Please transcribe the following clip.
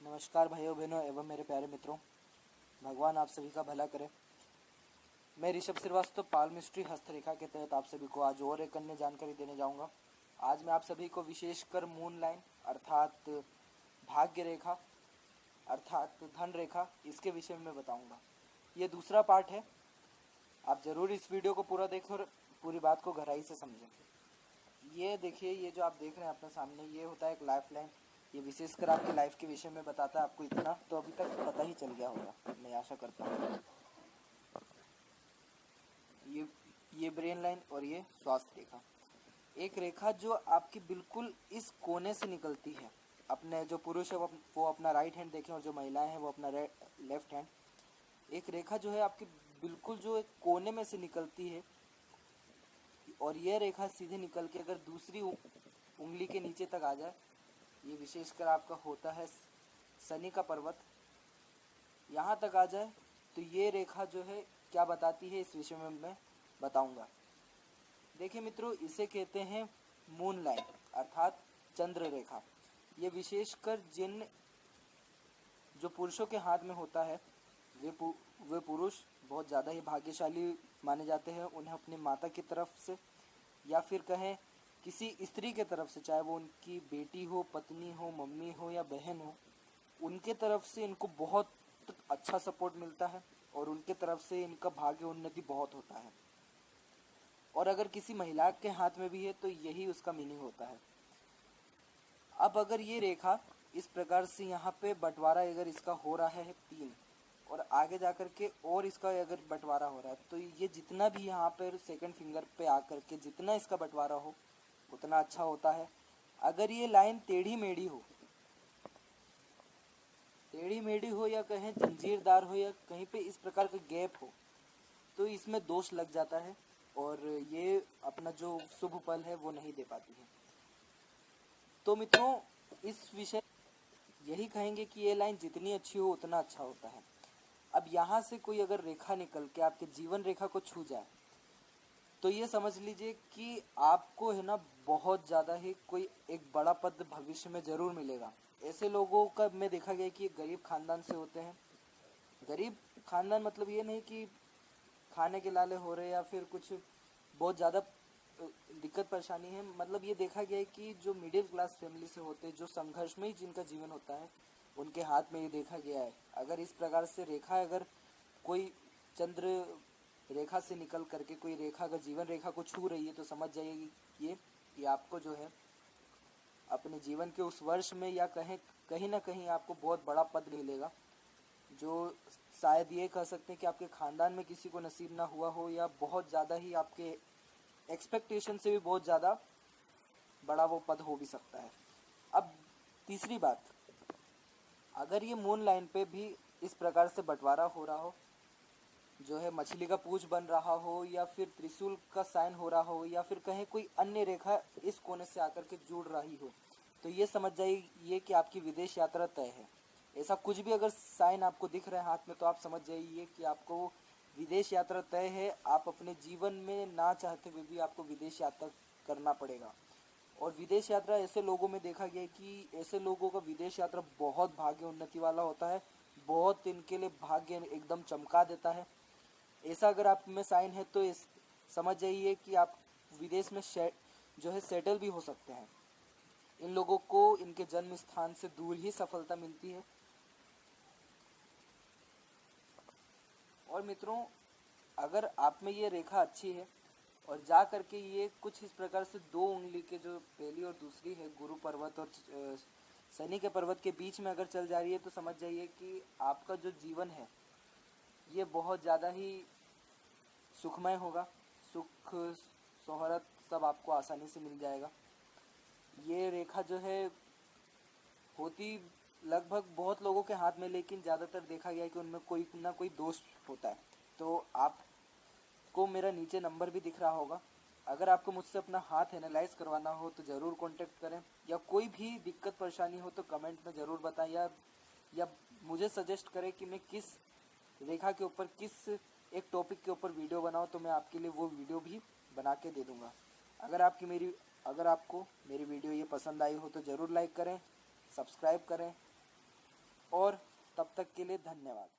नमस्कार भाइयों बहनों एवं मेरे प्यारे मित्रों। भगवान आप सभी का भला करे। मैं ऋषभ श्रीवास्तव पाल मिस्ट्री हस्तरेखा के तहत आप सभी को आज और एक अन्य जानकारी देने जाऊंगा। आज मैं आप सभी को विशेषकर मून लाइन अर्थात भाग्य रेखा अर्थात धन रेखा इसके विषय में बताऊंगा। ये दूसरा पार्ट है। आप ज़रूर इस वीडियो को पूरा देखें और पूरी बात को गहराई से समझें। ये देखिए, ये जो आप देख रहे हैं अपने सामने, ये होता है एक लाइफ लाइन। ये विशेषकर आपकी लाइफ के विषय में बताता है। आपको इतना तो अभी तक पता ही चल गया होगा, मैं आशा करता हूँ। ये ब्रेन लाइन और ये स्वास्थ्य रेखा, एक रेखा जो आपकी बिल्कुल इस कोने से निकलती है। अपने जो पुरुष है वो अपना राइट हैंड देखें और जो महिलाएं हैं वो अपना लेफ्ट हैंड। एक रेखा जो है आपकी बिल्कुल जो एक कोने में से निकलती है, और यह रेखा सीधे निकल के अगर दूसरी उंगली के नीचे तक आ जाए, ये विशेषकर आपका होता है शनि का पर्वत, यहाँ तक आ जाए तो ये रेखा जो है क्या बताती है इस विषय में मैं बताऊंगा। देखिए मित्रों, इसे कहते हैं मून लाइन अर्थात चंद्र रेखा। ये विशेषकर जिन जो पुरुषों के हाथ में होता है वे पुरुष बहुत ज़्यादा ही भाग्यशाली माने जाते हैं। उन्हें अपनी माता की तरफ से या फिर कहें किसी स्त्री के तरफ से, चाहे वो उनकी बेटी हो, पत्नी हो, मम्मी हो या बहन हो, उनके तरफ से इनको बहुत अच्छा सपोर्ट मिलता है और उनके तरफ से इनका भाग्य उन्नति बहुत होता है। और अगर किसी महिला के हाथ में भी है तो यही उसका मीनिंग होता है। अब अगर ये रेखा इस प्रकार से यहाँ पे बंटवारा अगर इसका हो रहा है 3 और आगे जाकर के और इसका अगर बंटवारा हो रहा है, तो ये जितना भी यहाँ पर सेकंड फिंगर पे आकर के जितना इसका बंटवारा हो उतना अच्छा होता है। अगर ये लाइन टेढ़ी मेढ़ी हो या कहें जंजीरदार हो या कहीं पे इस प्रकार का गैप हो, तो इसमें दोष लग जाता है और ये अपना जो शुभ फल है वो नहीं दे पाती है। तो मित्रों, इस विषय यही कहेंगे कि ये लाइन जितनी अच्छी हो उतना अच्छा होता है। अब यहाँ से कोई अगर रेखा निकल के आपके जीवन रेखा को छू जाए तो ये समझ लीजिए कि आपको है ना बहुत ज़्यादा ही कोई एक बड़ा पद भविष्य में ज़रूर मिलेगा। ऐसे लोगों का मैं देखा गया कि गरीब खानदान से होते हैं। गरीब खानदान मतलब ये नहीं कि खाने के लाले हो रहे या फिर कुछ बहुत ज़्यादा दिक्कत परेशानी है। मतलब ये देखा गया है कि जो मिडिल क्लास फैमिली से होते हैं, जो संघर्षमय जिनका जीवन होता है, उनके हाथ में ये देखा गया है। अगर इस प्रकार से रेखा अगर कोई चंद्र रेखा से निकल करके कोई रेखा अगर जीवन रेखा को छू रही है तो समझ जाइए ये कि आपको जो है अपने जीवन के उस वर्ष में या कहीं ना कहीं आपको बहुत बड़ा पद मिलेगा, जो शायद ये कह सकते हैं कि आपके खानदान में किसी को नसीब ना हुआ हो या बहुत ज़्यादा ही आपके एक्सपेक्टेशन से भी बहुत ज़्यादा बड़ा वो पद हो भी सकता है। अब तीसरी बात, अगर ये मून लाइन पे भी इस प्रकार से बंटवारा हो रहा हो, जो है मछली का पूंछ बन रहा हो या फिर त्रिशूल का साइन हो रहा हो या फिर कहीं कोई अन्य रेखा इस कोने से आकर के जुड़ रही हो, तो ये समझ जाइए कि आपकी विदेश यात्रा तय है। ऐसा कुछ भी अगर साइन आपको दिख रहा है हाथ में तो आप समझ जाइए कि आपको विदेश यात्रा तय है। आप अपने जीवन में ना चाहते हुए भी आपको विदेश यात्रा करना पड़ेगा। और विदेश यात्रा ऐसे लोगों में देखा गया है कि ऐसे लोगों का विदेश यात्रा बहुत भाग्य उन्नति वाला होता है, बहुत इनके लिए भाग्य एकदम चमका देता है। ऐसा अगर आप में साइन है तो समझ जाइए कि आप विदेश में जो है सेटल भी हो सकते हैं। इन लोगों को इनके जन्म स्थान से दूर ही सफलता मिलती है। और मित्रों, अगर आप में ये रेखा अच्छी है और जा करके ये कुछ इस प्रकार से 2 उंगली के जो पहली और दूसरी है गुरु पर्वत और शनि के पर्वत के बीच में अगर चल जा रही है, तो समझ जाइए कि आपका जो जीवन है ये बहुत ज़्यादा ही सुखमय होगा। सुख शोहरत सब आपको आसानी से मिल जाएगा। ये रेखा जो है होती लगभग बहुत लोगों के हाथ में, लेकिन ज़्यादातर देखा गया है कि उनमें कोई ना कोई दोष होता है। तो आपको मेरा नीचे नंबर भी दिख रहा होगा। अगर आपको मुझसे अपना हाथ एनालाइज करवाना हो तो ज़रूर कांटेक्ट करें, या कोई भी दिक्कत परेशानी हो तो कमेंट में ज़रूर बताएं, या मुझे सजेस्ट करें कि मैं किस रेखा के ऊपर किस एक टॉपिक के ऊपर वीडियो बनाऊं, तो मैं आपके लिए वो वीडियो भी बना के दे दूंगा। अगर आपको मेरी वीडियो ये पसंद आई हो तो ज़रूर लाइक करें, सब्सक्राइब करें और तब तक के लिए धन्यवाद।